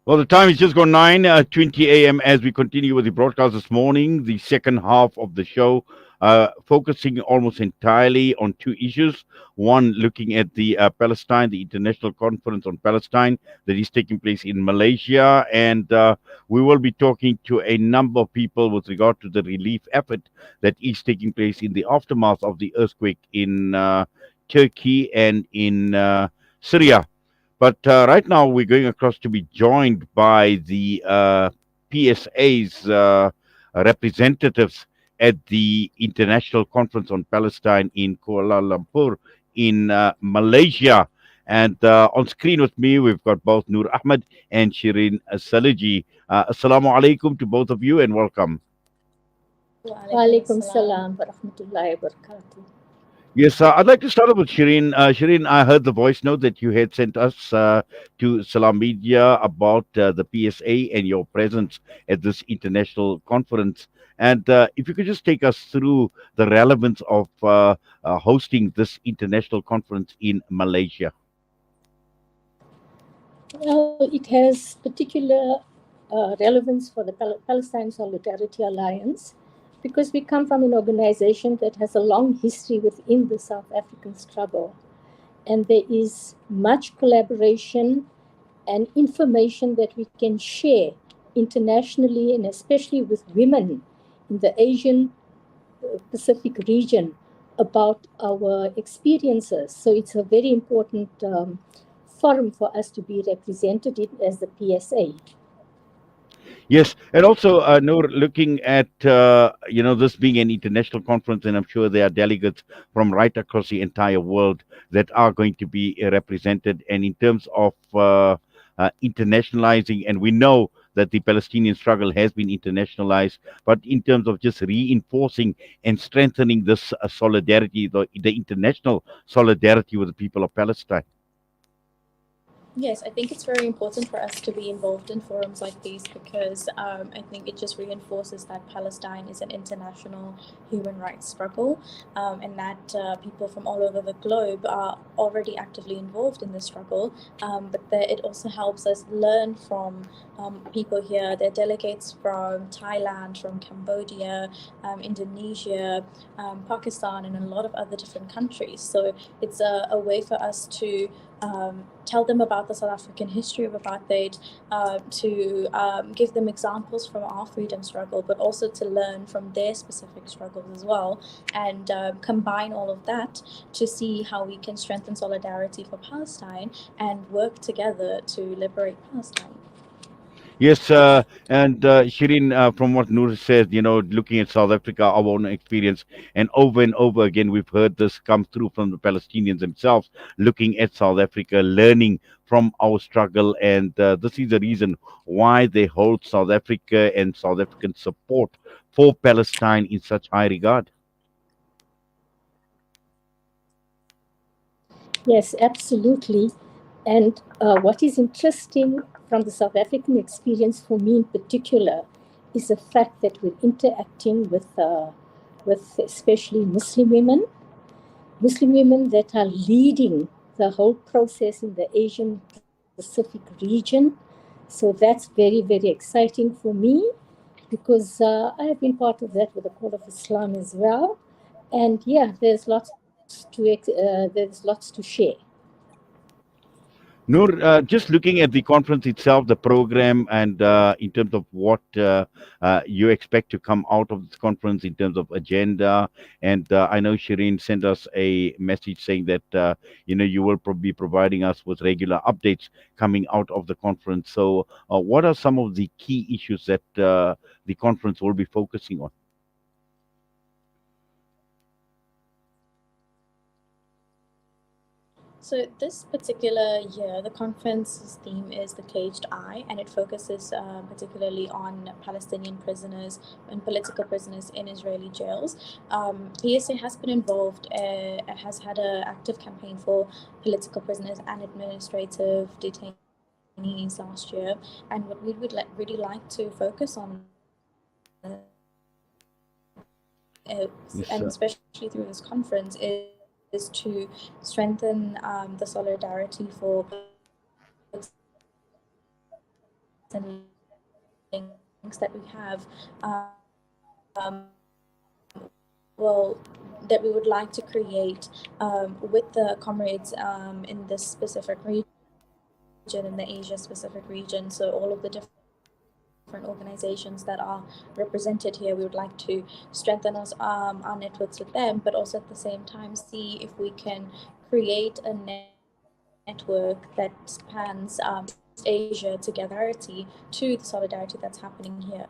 Well, the time is just gone 9:20 a.m. as we continue with the broadcast this morning, the second half of the show, focusing almost entirely on two issues. One, looking at the Palestine, the International Conference on Palestine that is taking place in Malaysia. And we will be talking to a number of people with regard to the relief effort that is taking place in the aftermath of the earthquake in Turkey and in Syria. But right now, we're going across to be joined by the PSA's representatives at the International Conference on Palestine in Kuala Lumpur in Malaysia. And on screen with me, we've got both Noor Ahmad and Shereen Saloojee. Assalamu alaikum to both of you and welcome. Walaikum salam wa rahmatullahi wa barakatuh. Yes, I'd like to start off with Shireen. Shireen, I heard the voice note that you had sent us to Salam Media about the PSA and your presence at this international conference. And if you could just take us through the relevance of hosting this international conference in Malaysia. Well, it has particular relevance for the Palestine Solidarity Alliance because we come from an organization that has a long history within the South African struggle. And there is much collaboration and information that we can share internationally and especially with women in the Asian Pacific region about our experiences. So it's a very important forum for us to be represented in as the PSA. Yes, and also, Noor, looking at this being an international conference, and I'm sure there are delegates from right across the entire world that are going to be represented. And in terms of internationalizing, and we know that the Palestinian struggle has been internationalized, but in terms of just reinforcing and strengthening this solidarity, the international solidarity with the people of Palestine. Yes, I think it's very important for us to be involved in forums like these because I think it just reinforces that Palestine is an international human rights struggle and that people from all over the globe are already actively involved in the struggle. But it also helps us learn from people here. There are delegates from Thailand, from Cambodia, Indonesia, Pakistan, and a lot of other different countries. So it's a way for us to tell them about the South African history of apartheid, to give them examples from our freedom struggle, but also to learn from their specific struggles as well, and combine all of that to see how we can strengthen solidarity for Palestine and work together to liberate Palestine. Yes, and Shireen, from what Noor said, looking at South Africa, our own experience, and over again, we've heard this come through from the Palestinians themselves, looking at South Africa, learning from our struggle, and this is the reason why they hold South Africa and South African support for Palestine in such high regard. Yes, absolutely. And what is interesting from the South African experience for me in particular is the fact that we're interacting with especially Muslim women that are leading the whole process in the Asian Pacific region. So that's very, very exciting for me because I have been part of that with the Court of Islam as well. And yeah, there's lots to share. Noor, just looking at the conference itself, the program, and in terms of what you expect to come out of this conference in terms of agenda, and I know Shireen sent us a message saying that you will be providing us with regular updates coming out of the conference. So, what are some of the key issues that the conference will be focusing on? So this particular year, the conference's theme is The Caged Eye, and it focuses particularly on Palestinian prisoners and political prisoners in Israeli jails. PSA has been involved, has had an active campaign for political prisoners and administrative detainees last year. And what we would really like to focus on, Yes, and especially through this conference, is to strengthen the solidarity for Palestinian links that we have. Well, that we would like to create with the comrades in this specific region, in the Asia specific region. So all of the different organizations that are represented here, we would like to strengthen our networks with them, but also at the same time see if we can create a network that spans East Asia together, solidarity to the solidarity that's happening here.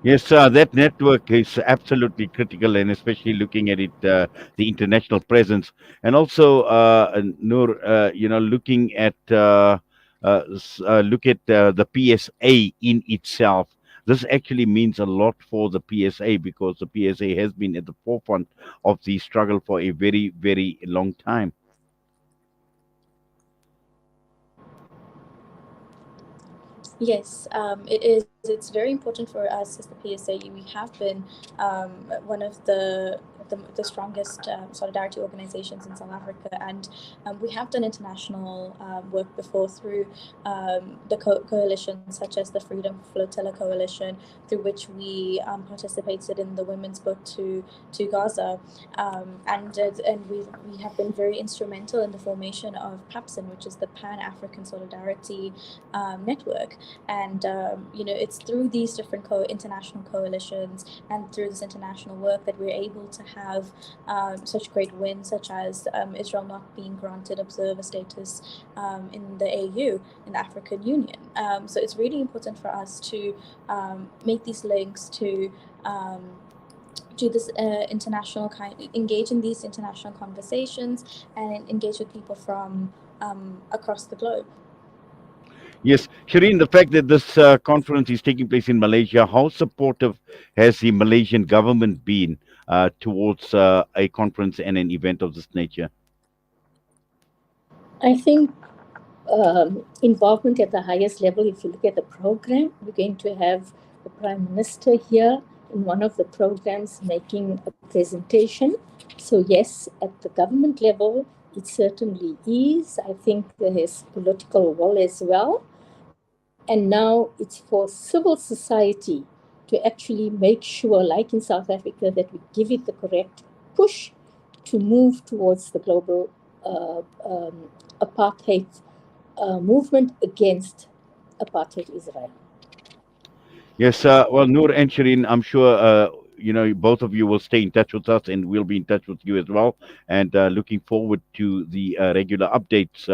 Yes, that network is absolutely critical, and especially looking at it, the international presence, and also Noor, looking at look at the PSA in itself. This actually means a lot for the PSA because the PSA has been at the forefront of the struggle for a very, very long time. Yes, it is. It's very important for us as the PSA. We have been one of the strongest solidarity organizations in South Africa, and we have done international work before through the coalitions such as the Freedom Flotilla Coalition, through which we participated in the Women's Boat to Gaza, and we have been very instrumental in the formation of PAPSIN, which is the Pan African Solidarity Network. And it's through these different international coalitions and through this international work that we're able to have such great wins, such as Israel not being granted observer status in the AU, in the African Union. So it's really important for us to make these links to this international engage in these international conversations and engage with people from across the globe. Yes, Shireen, the fact that this conference is taking place in Malaysia, how supportive has the Malaysian government been towards a conference and an event of this nature? I think involvement at the highest level, if you look at the program, we're going to have the Prime Minister here in one of the programs making a presentation. So yes, at the government level, it certainly is. I think there is political will as well. And now it's for civil society to actually make sure, like in South Africa, that we give it the correct push to move towards the global apartheid movement against apartheid Israel. Yes, well, Noor and Shireen, I'm sure both of you will stay in touch with us, and we'll be in touch with you as well. And looking forward to the regular updates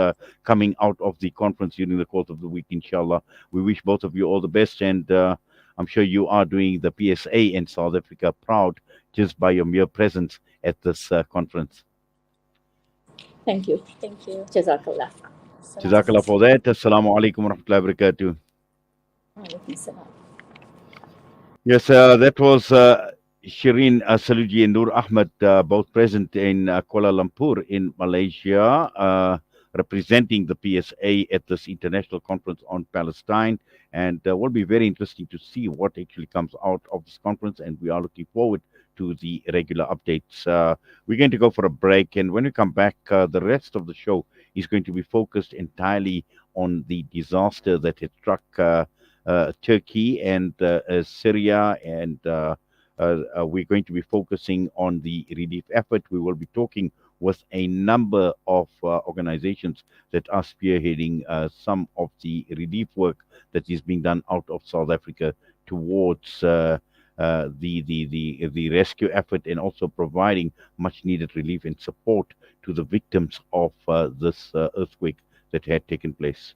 coming out of the conference during the course of the week, inshallah. We wish both of you all the best, and I'm sure you are doing the PSA in South Africa proud just by your mere presence at this conference. Thank you. Thank you. Jazakallah. Jazakallah for that. Assalamu alaikum wa rahmatullahi wa barakatuh. Alaikum salam. Yes, that was Shereen Saloojee and Noor Ahmad, both present in Kuala Lumpur in Malaysia, representing the PSA at this international conference on Palestine. And will be very interesting to see what actually comes out of this conference. And we are looking forward to the regular updates. We're going to go for a break. And when we come back, the rest of the show is going to be focused entirely on the disaster that had struck Turkey and Syria, and we're going to be focusing on the relief effort. We will be talking with a number of organizations that are spearheading some of the relief work that is being done out of South Africa towards the rescue effort, and also providing much needed relief and support to the victims of this earthquake that had taken place.